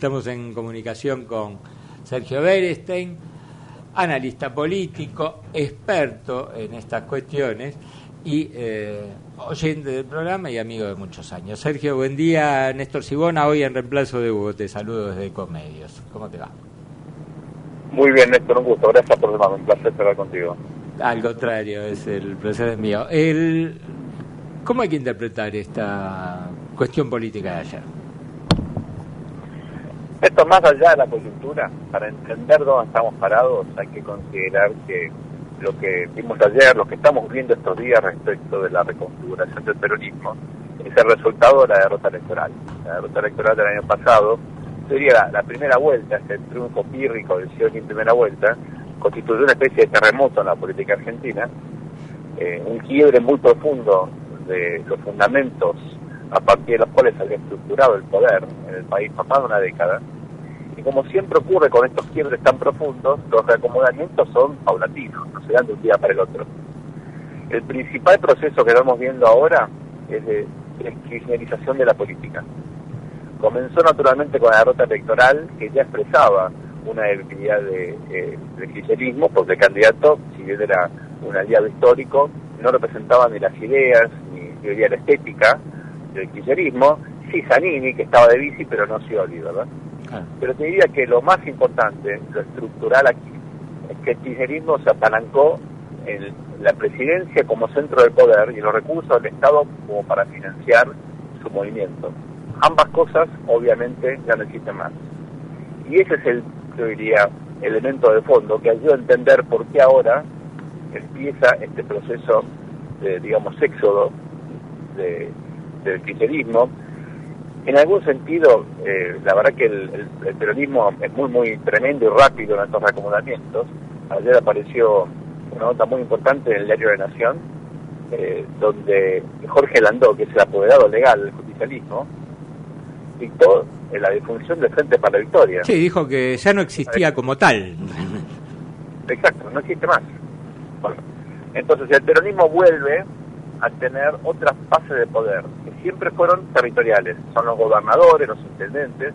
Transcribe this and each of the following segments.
Estamos en comunicación con Sergio Berestein, analista político, experto en estas cuestiones y oyente del programa y amigo de muchos años. Sergio, buen día. Néstor Sibona, hoy en reemplazo de Hugo. Te saludo desde Ecomedios. ¿Cómo te va? Muy bien, Néstor, un gusto. Gracias por llamarme. Un placer estar contigo. Al contrario, es el placer es mío. ¿Cómo hay que interpretar esta cuestión política de ayer? Esto, más allá de la coyuntura, para entender dónde estamos parados, hay que considerar que lo que vimos ayer, lo que estamos viendo estos días respecto de la reconfiguración del peronismo, es el resultado de la derrota electoral. La derrota electoral del año pasado sería la primera vuelta, este triunfo pírrico del Scioli en primera vuelta, constituyó una especie de terremoto en la política argentina, un quiebre muy profundo de los fundamentos a partir de los cuales se había estructurado el poder en el país por más de una década. Y como siempre ocurre con estos quiebres tan profundos, los reacomodamientos son paulatinos, no se dan de un día para el otro. El principal proceso que estamos viendo ahora es de kirchnerización de la política. Comenzó naturalmente con la derrota electoral, que ya expresaba una debilidad del kirchnerismo, porque el candidato, si bien era un aliado histórico, no representaba ni las ideas, ni teoría la estética del kirchnerismo. Sí, Zanini, que estaba de bici, pero no Scioli, ¿verdad? Pero te diría que lo más importante, lo estructural aquí, es que el kirchnerismo se apalancó en la presidencia como centro del poder y los recursos del Estado como para financiar su movimiento. Ambas cosas, obviamente, ya no existen más. Y ese es el, yo diría, elemento de fondo que ayuda a entender por qué ahora empieza este proceso de, digamos, éxodo del kirchnerismo. En algún sentido, la verdad que el peronismo es muy tremendo y rápido en estos reacomodamientos. Ayer apareció una nota muy importante en el diario de La Nación, donde Jorge Landó, que es el apoderado legal del justicialismo, dictó la defunción del Frente para la Victoria. Sí, dijo que ya no existía como tal. Exacto, no existe más. Bueno, entonces el peronismo vuelve a tener otras bases de poder, que siempre fueron territoriales. Son los gobernadores, los intendentes,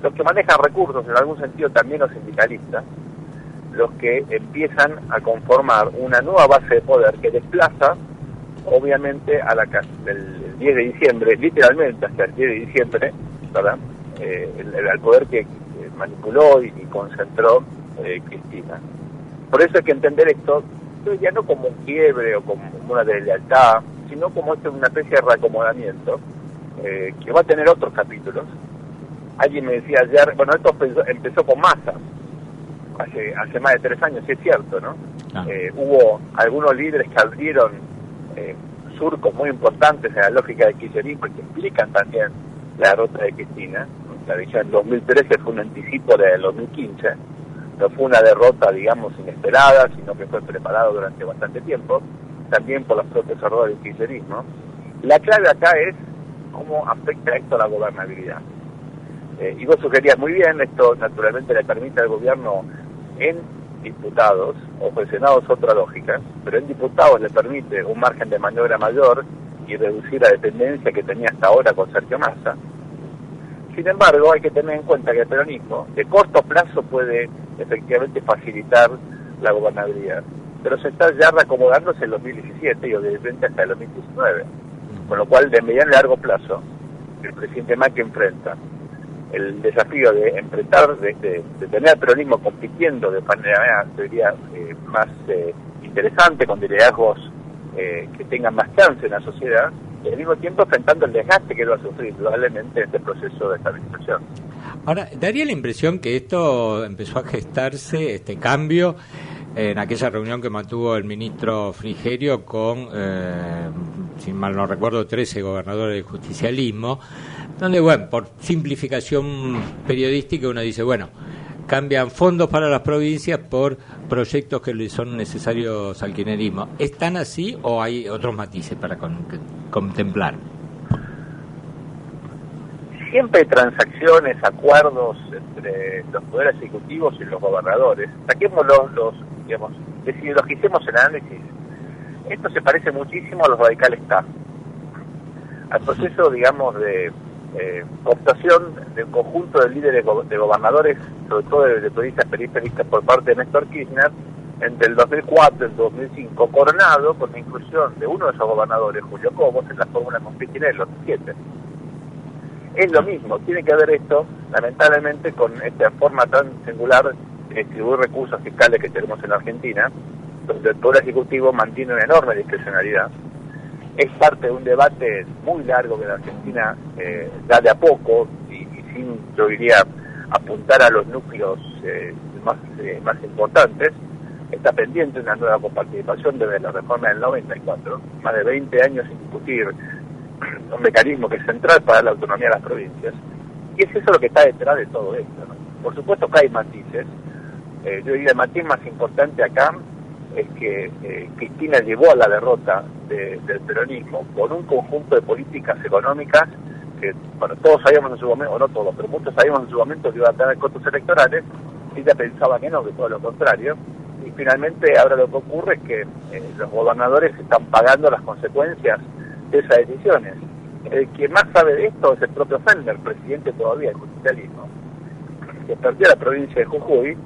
los que manejan recursos, en algún sentido también los sindicalistas, los que empiezan a conformar una nueva base de poder que desplaza, obviamente, a la del 10 de diciembre, literalmente hasta el 10 de diciembre, ¿verdad? Al poder que manipuló y concentró Cristina. Por eso hay que entender esto, ya no como un quiebre o como una deslealtad, sino como una especie de reacomodamiento que va a tener otros capítulos. Alguien me decía ayer, bueno, esto empezó con Massa, hace más de 3 años, sí es cierto, ¿no? Hubo algunos líderes que abrieron surcos muy importantes en la lógica del kirchnerismo y que explican también la derrota de Cristina. La de en 2013 fue un anticipo del 2015, no fue una derrota, digamos, inesperada, sino que fue preparado durante bastante tiempo, también por los propios errores del kirchnerismo. La clave acá es cómo afecta esto a la gobernabilidad. Y vos sugerías muy bien, esto naturalmente le permite al gobierno en diputados, o presionados otra lógica, pero en diputados le permite un margen de maniobra mayor y reducir la dependencia que tenía hasta ahora con Sergio Massa. Sin embargo, hay que tener en cuenta que el peronismo de corto plazo puede efectivamente facilitar la gobernabilidad, pero se está ya reacomodándose en el 2017 y obviamente hasta el 2019, con lo cual de mediano y largo plazo el presidente Macri enfrenta el desafío de enfrentar, de tener al peronismo compitiendo de manera, diría, más interesante, con liderazgos que tengan más chance en la sociedad, y al mismo tiempo enfrentando el desgaste que él va a sufrir probablemente en este proceso de estabilización. Ahora, daría la impresión que esto empezó a gestarse, este cambio, en aquella reunión que mantuvo el ministro Frigerio con, si mal no recuerdo, 13 gobernadores del justicialismo, donde, bueno, por simplificación periodística uno dice, bueno, cambian fondos para las provincias por proyectos que le son necesarios al kirchnerismo. ¿Es tan así o hay otros matices para contemplar? Siempre hay transacciones, acuerdos entre los poderes ejecutivos y los gobernadores. Saquemos digamos, logicemos el análisis. Esto se parece muchísimo a los radicales TAF, al proceso, digamos, de cooptación de un conjunto de líderes de gobernadores, sobre todo de provincias periféricas, por parte de Néstor Kirchner, entre el 2004 y el 2005, coronado con la inclusión de uno de esos gobernadores, Julio Cobos, en la fórmula con Cristina en los 2007. Es lo mismo, tiene que ver esto, lamentablemente, con esta forma tan singular de distribuir recursos fiscales que tenemos en Argentina, donde el Poder Ejecutivo mantiene una enorme discrecionalidad. Es parte de un debate muy largo que en Argentina da de a poco y sin, yo diría, apuntar a los núcleos más importantes. Está pendiente una nueva coparticipación desde la reforma del 94, más de 20 años sin discutir un mecanismo que es central para la autonomía de las provincias. Y es eso lo que está detrás de todo esto, ¿no? Por supuesto que hay matices. Yo diría el matiz más importante acá es que Cristina llevó a la derrota del peronismo con un conjunto de políticas económicas que, bueno, todos sabíamos en su momento, o no todos, pero muchos sabíamos en su momento que iba a tener costos electorales, y ella pensaba que no, que todo lo contrario, y finalmente ahora lo que ocurre es que los gobernadores están pagando las consecuencias de esas decisiones. El que más sabe de esto es el propio Fender, presidente todavía del justicialismo, que perdió la provincia de Jujuy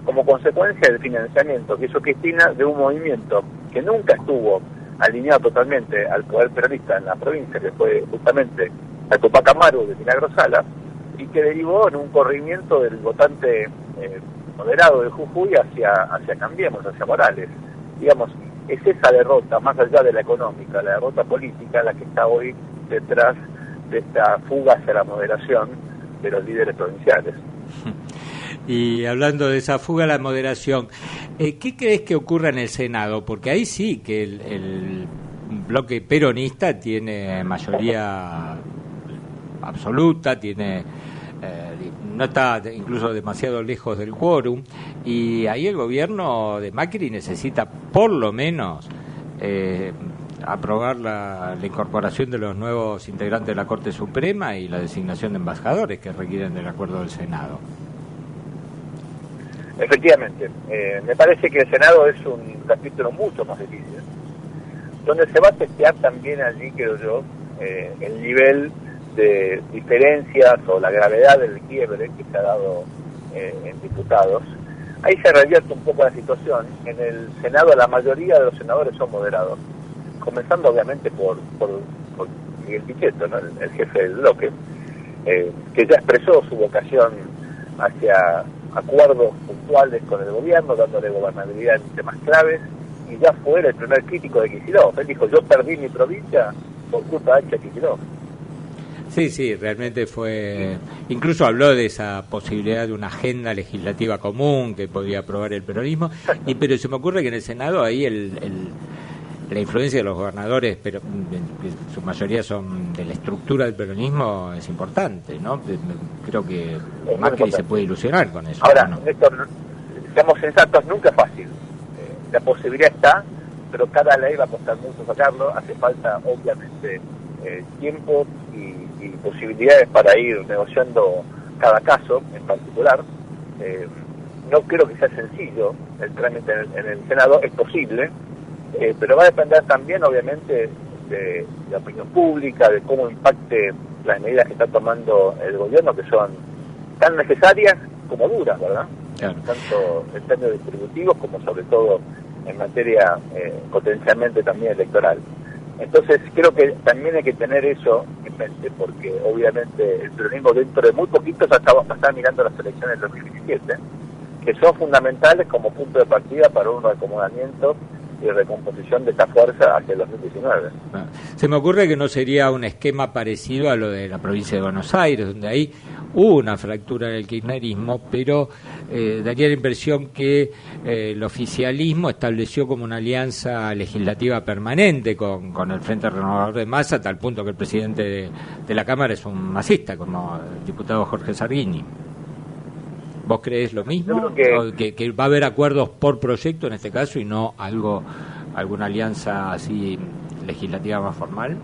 como consecuencia del financiamiento que hizo Cristina de un movimiento que nunca estuvo alineado totalmente al poder peronista en la provincia, que fue justamente el Tupac Amaru de Milagro Sala, y que derivó en un corrimiento del votante moderado de Jujuy hacia Cambiemos, hacia Morales. Digamos, es esa derrota, más allá de la económica, la derrota política, la que está hoy detrás de esta fuga hacia la moderación de los líderes provinciales. Y hablando de esa fuga a la moderación, ¿qué crees que ocurra en el Senado? Porque ahí sí que el bloque peronista tiene mayoría absoluta, no está incluso demasiado lejos del quórum, y ahí el gobierno de Macri necesita por lo menos aprobar la incorporación de los nuevos integrantes de la Corte Suprema y la designación de embajadores que requieren del acuerdo del Senado. Efectivamente, me parece que el Senado es un capítulo mucho más difícil, donde se va a testear también allí, creo yo, el nivel de diferencias o la gravedad del quiebre que se ha dado en diputados. Ahí se revierte un poco la situación. En el Senado la mayoría de los senadores son moderados, comenzando obviamente por Miguel Pichetto, ¿no? el jefe del bloque, que ya expresó su vocación hacia acuerdos puntuales con el gobierno, dándole gobernabilidad en temas claves, y ya fue el primer crítico de Kicillof. Él dijo: yo perdí mi provincia por culpa de Kicillof. Sí, realmente fue... Incluso habló de esa posibilidad de una agenda legislativa común que podía aprobar el peronismo, pero se me ocurre que en el Senado ahí la influencia de los gobernadores, pero en su mayoría son de la estructura del peronismo, es importante, ¿no? Creo que Macri se puede ilusionar con eso. Ahora, ¿no? Néstor, seamos sensatos, nunca es fácil. La posibilidad está, pero cada ley va a costar mucho sacarlo. Hace falta, obviamente, tiempo y posibilidades para ir negociando cada caso en particular. No creo que sea sencillo el trámite en el Senado, es posible, pero va a depender también, obviamente, de la opinión pública, de cómo impacte las medidas que está tomando el gobierno, que son tan necesarias como duras, ¿verdad? Claro. Tanto en términos distributivos como sobre todo en materia potencialmente también electoral. Entonces creo que también hay que tener eso en mente, porque obviamente el peronismo dentro de muy poquito va a estar mirando las elecciones del 2017, que son fundamentales como punto de partida para un reacomodamiento y recomposición de esta fuerza hacia el 2019. Se me ocurre que no sería un esquema parecido a lo de la provincia de Buenos Aires, donde ahí hubo una fractura en el kirchnerismo, pero daría la impresión que el oficialismo estableció como una alianza legislativa permanente con el Frente Renovador de Massa, a tal punto que el presidente de la Cámara es un masista, como el diputado Jorge Sarguini. ¿Vos creés lo mismo? Que va a haber acuerdos por proyecto en este caso y no alguna alianza así legislativa más formal?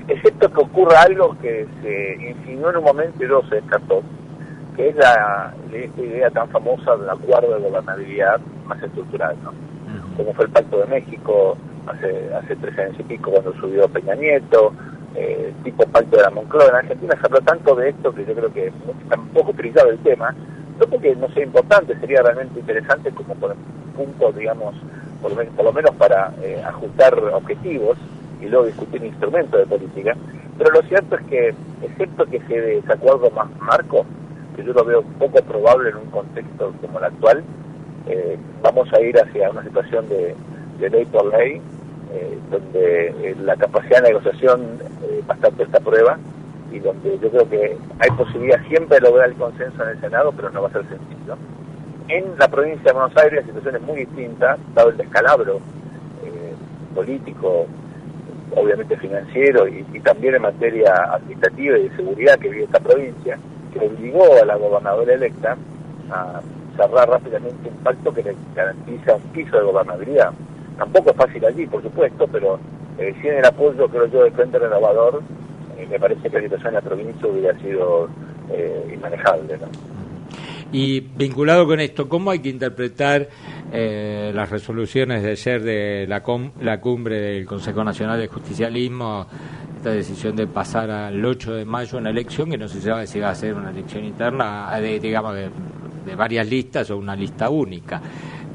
Excepto que ocurra algo que se insinuó en un momento y luego se descartó, que es esta idea tan famosa del acuerdo de gobernabilidad más estructural, ¿no? Como fue el Pacto de México hace 3 años y pico cuando subió Peña Nieto, tipo pacto de la Moncloa. En Argentina se habló tanto de esto que yo creo que está un poco trillado el tema. Yo creo que no sea importante, sería realmente interesante como por punto, digamos, por lo menos para ajustar objetivos y luego discutir instrumentos de política. Pero lo cierto es que, excepto que se dé ese acuerdo más marco, que yo lo veo poco probable en un contexto como el actual, vamos a ir hacia una situación de ley por ley, donde la capacidad de negociación va a estar puesta a prueba y donde yo creo que hay posibilidad siempre de lograr el consenso en el Senado, pero no va a ser sencillo. En la provincia de Buenos Aires la situación es muy distinta, dado el descalabro político, obviamente financiero y también en materia administrativa y de seguridad que vive esta provincia, que obligó a la gobernadora electa a cerrar rápidamente un pacto que le garantiza un piso de gobernabilidad. Tampoco es fácil allí, por supuesto, pero sin el apoyo, creo yo, del Frente Renovador, me parece que la situación en la provincia hubiera sido inmanejable, ¿no? Y vinculado con esto, ¿cómo hay que interpretar las resoluciones de ayer de la cumbre del Consejo Nacional de Justicialismo, esta decisión de pasar al 8 de mayo una elección que no se sabe si va a ser una elección interna, de varias listas o una lista única?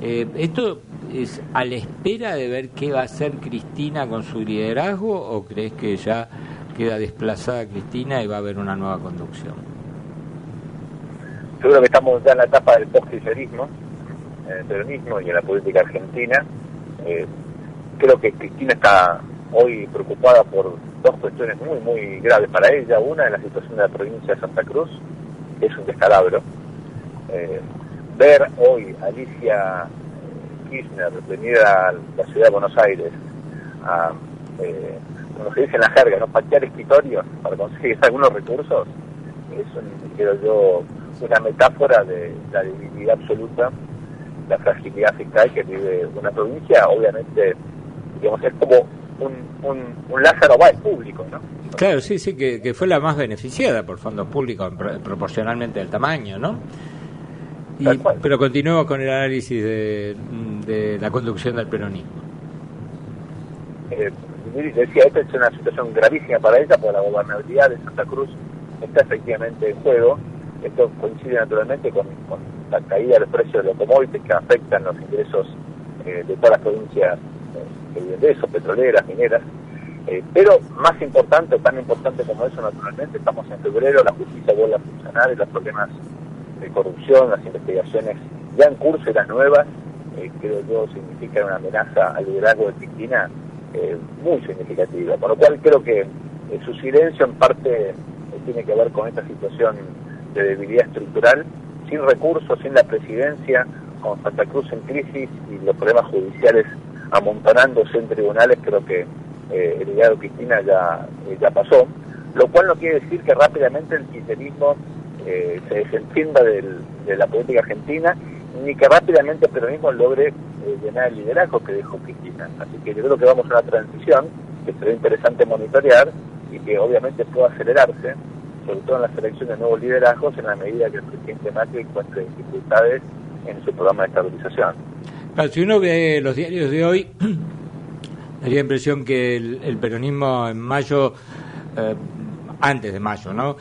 ¿Esto es a la espera de ver qué va a hacer Cristina con su liderazgo o crees que ya queda desplazada Cristina y va a haber una nueva conducción? Seguro que estamos ya en la etapa del post-kirchnerismo, en el peronismo y en la política argentina. Creo que Cristina está hoy preocupada por dos cuestiones muy, muy graves para ella. Una es la situación de la provincia de Santa Cruz, que es un descalabro. Ver hoy a Alicia Kirchner venir a la ciudad de Buenos Aires a, como se dice en la jerga, ¿no?, patear escritorios para conseguir algunos recursos, es, creo yo, una metáfora de la debilidad absoluta, la fragilidad fiscal que vive una provincia. Obviamente, digamos, es como un Lázaro Báez público, ¿no? Claro, sí, que fue la más beneficiada por fondos públicos proporcionalmente del tamaño, ¿no? Pero continuemos con el análisis de la conducción del peronismo. Decía, esta es una situación gravísima para ella, porque la gobernabilidad de Santa Cruz está efectivamente en juego. Esto coincide naturalmente con la caída del precio de los automóviles que afectan los ingresos de todas las provincias que viven de eso, petroleras, mineras. Pero más importante, tan importante como eso, naturalmente, estamos en febrero, la justicia vuelve a funcionar y los problemas de corrupción, las investigaciones ya en curso y las nuevas, creo yo, significan una amenaza al liderazgo de Cristina muy significativa. Por lo cual creo que su silencio en parte tiene que ver con esta situación de debilidad estructural, sin recursos, sin la presidencia, con Santa Cruz en crisis y los problemas judiciales amontonándose en tribunales. Creo que el liderazgo de Cristina ya pasó, lo cual no quiere decir que rápidamente el kirchnerismo se desentienda de la política argentina, ni que rápidamente el peronismo logre llenar el liderazgo que dejó Cristina. Así que yo creo que vamos a una transición que será interesante monitorear y que obviamente pueda acelerarse, sobre todo en la selección de nuevos liderazgos, en la medida que el presidente Macri encuentre dificultades en su programa de estabilización. Claro, si uno ve los diarios de hoy, daría la impresión que el peronismo en mayo, antes de mayo, ¿no?,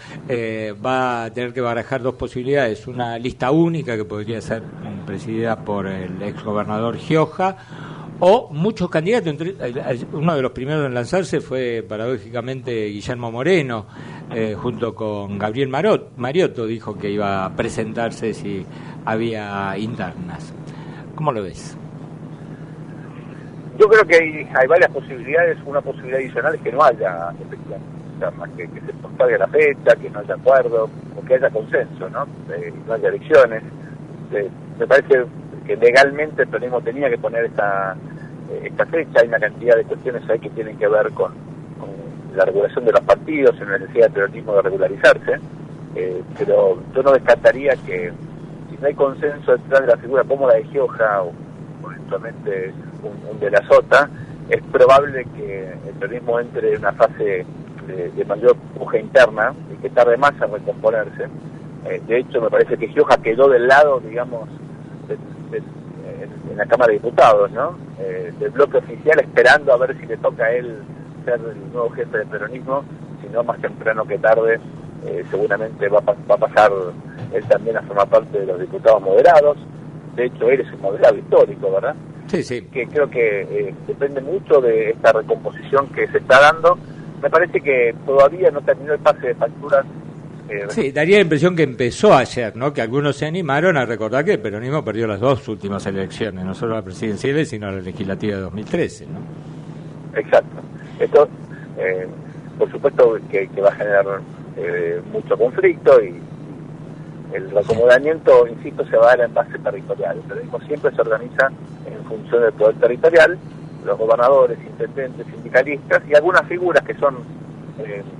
va a tener que barajar dos posibilidades: una lista única que podría ser presidida por el exgobernador Gioja, o muchos candidatos. Uno de los primeros en lanzarse fue paradójicamente Guillermo Moreno, junto con Gabriel Mariotto, dijo que iba a presentarse si había internas. ¿Cómo lo ves? Yo creo que hay varias posibilidades. Una posibilidad adicional es que no haya efectivamente, que se postergue la fecha, que no haya acuerdo, o que haya consenso, ¿no? No haya elecciones. Me parece que legalmente el peronismo tenía que poner esta fecha. Hay una cantidad de cuestiones ahí que tienen que ver con la regulación de los partidos, en la necesidad del peronismo de regularizarse, pero yo no descartaría que si no hay consenso detrás de la figura como la de Gioja o eventualmente un de la Sota, es probable que el peronismo entre en una fase de mayor puja interna y que tarde más a recomponerse. De hecho, me parece que Gioja quedó del lado, digamos, en la Cámara de Diputados, ¿no? Del bloque oficial, esperando a ver si le toca a él ser el nuevo jefe del peronismo, sino más temprano que tarde seguramente va a pasar él también a formar parte de los diputados moderados. De hecho, él es un moderado histórico, ¿verdad? Sí, sí. Que creo que depende mucho de esta recomposición que se está dando. Me parece que todavía no terminó el pase de facturas. Sí, daría la impresión que empezó ayer, ¿no? Que algunos se animaron a recordar que el peronismo perdió las dos últimas elecciones, no solo las presidenciales, sino la legislativa de 2013, ¿no? Exacto. Esto, por supuesto, que va a generar mucho conflicto y el reacomodamiento, insisto, se va a dar en base territorial. El peronismo siempre se organiza en función del poder territorial, los gobernadores, intendentes, sindicalistas y algunas figuras que son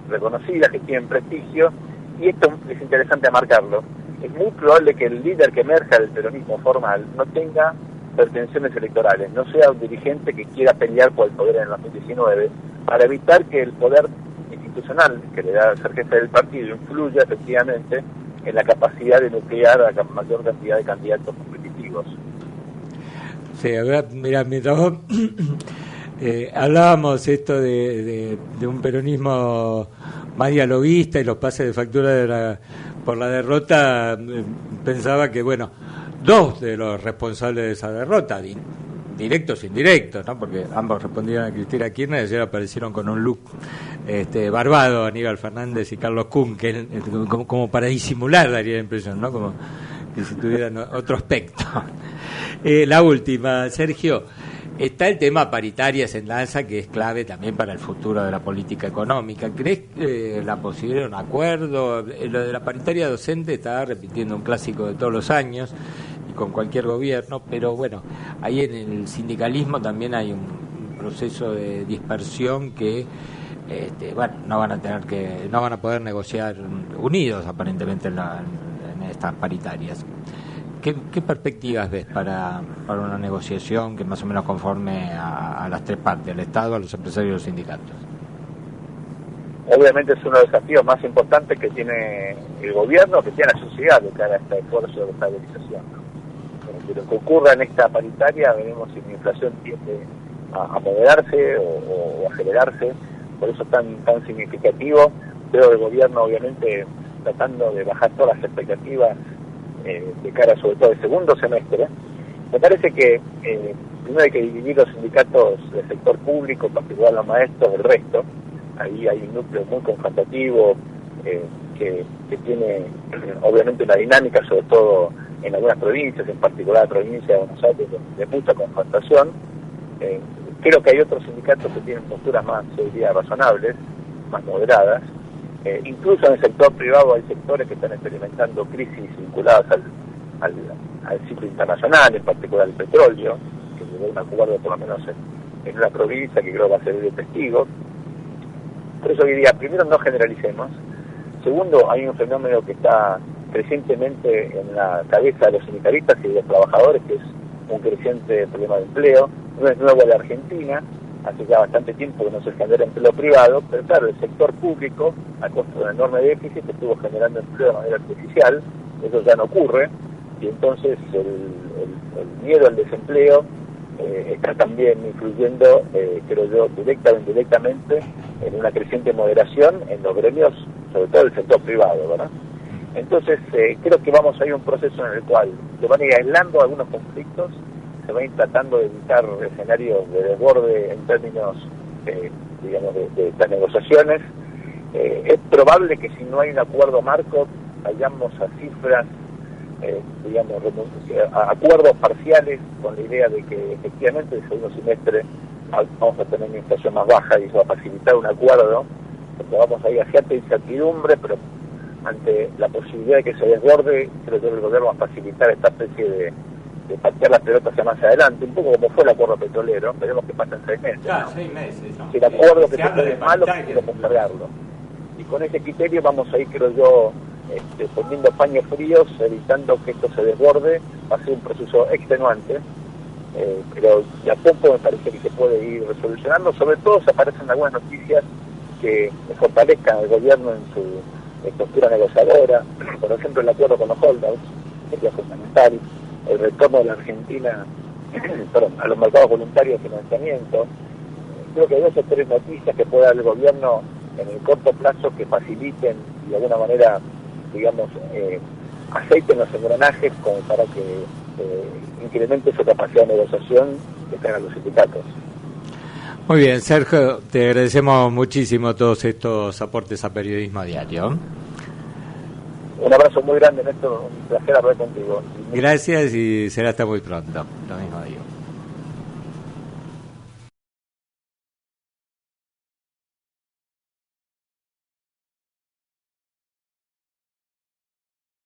reconocidas, que tienen prestigio, y esto es interesante marcarlo. Es muy probable que el líder que emerja del peronismo formal no tenga pretensiones electorales, no sea un dirigente que quiera pelear por el poder en el 2019, para evitar que el poder institucional que le da ser jefe del partido influya efectivamente en la capacidad de nuclear a la mayor cantidad de candidatos competitivos. Sí, a ver, mira, mientras vos hablábamos esto de un peronismo más dialoguista y los pases de factura por la derrota, pensaba que, bueno, dos de los responsables de esa derrota, directos e indirectos, ¿no? Porque ambos respondieron a Cristina Kirchner y ayer aparecieron con un look barbado, Aníbal Fernández y Carlos Kunkel, como para disimular, daría la impresión, ¿no? Como que si tuvieran otro aspecto. La última, Sergio, está el tema paritarias en danza, que es clave también para el futuro de la política económica. ¿Crees la posibilidad de un acuerdo? Lo de la paritaria docente está repitiendo un clásico de todos los años y con cualquier gobierno, pero bueno, ahí en el sindicalismo también hay un proceso de dispersión que bueno, no van a poder negociar unidos aparentemente en estas paritarias. ¿Qué perspectivas ves para una negociación que más o menos conforme a las tres partes, al Estado, a los empresarios y a los sindicatos? Obviamente es uno de los desafíos más importantes que tiene el gobierno, que tiene la sociedad de cara a este esfuerzo de estabilización, ¿no? Lo que ocurra en esta paritaria, veremos si la inflación tiende a moderarse o a acelerarse, por eso es tan significativo. Veo el gobierno obviamente tratando de bajar todas las expectativas de cara sobre todo al segundo semestre. Me parece que primero hay que dividir los sindicatos del sector público, en particular los maestros, del resto. Ahí hay un núcleo muy confrontativo que tiene obviamente una dinámica, sobre todo en algunas provincias, en particular la provincia de Buenos Aires, de mucha confrontación. Creo que hay otros sindicatos que tienen posturas más, yo diría, razonables, más moderadas. Incluso en el sector privado hay sectores que están experimentando crisis vinculadas al ciclo internacional, en particular el petróleo, que llegó a un acuerdo por lo menos en una provincia que creo va a servir de testigo. Por eso diría, primero, no generalicemos. Segundo, hay un fenómeno que está crecientemente en la cabeza de los sindicalistas y de los trabajadores, que es un creciente problema de empleo. No es nuevo en la Argentina, hace ya bastante tiempo que no se genera empleo privado, pero claro, el sector público, a costo de un enorme déficit, estuvo generando empleo de manera artificial. Eso ya no ocurre, y entonces el miedo al desempleo está también influyendo, creo yo, directa o indirectamente, en una creciente moderación en los gremios, sobre todo el sector privado, ¿verdad? Entonces, creo que vamos a ir a un proceso en el cual se van a ir aislando algunos conflictos, se va a ir tratando de evitar escenarios de desborde en términos, digamos, de las negociaciones. Es probable que si no hay un acuerdo marco, vayamos a cifras, digamos, a acuerdos parciales, con la idea de que efectivamente el segundo semestre vamos a tener una inflación más baja y eso va a facilitar un acuerdo, porque vamos a ir a cierta incertidumbre, pero ante la posibilidad de que se desborde, creo que el gobierno va a facilitar esta especie de patear las pelotas hacia más adelante, un poco como fue el acuerdo petrolero. Veremos qué pasa en 6 meses. ¿No? 6 meses, ¿no? Si el acuerdo petrolero es malo, quiero postergarlo. Y con ese criterio vamos a ir, creo yo, poniendo paños fríos, evitando que esto se desborde. Va a ser un proceso extenuante, pero de a poco me parece que se puede ir resolucionando. Sobre todo se aparecen algunas noticias que fortalezcan al gobierno en su postura negociadora. Por ejemplo, el acuerdo con los holdouts, que sería fundamental. El retorno de la Argentina a los mercados voluntarios de financiamiento, creo que hay 2 o 3 noticias que puede dar el gobierno en el corto plazo que faciliten y de alguna manera, digamos, aceiten los engranajes como para que incremente su capacidad de negociación que tengan los sindicatos. Muy bien, Sergio, te agradecemos muchísimo todos estos aportes a Periodismo Diario. Un abrazo muy grande, Néstor, un placer hablar contigo. Gracias y será hasta muy pronto. Lo mismo digo.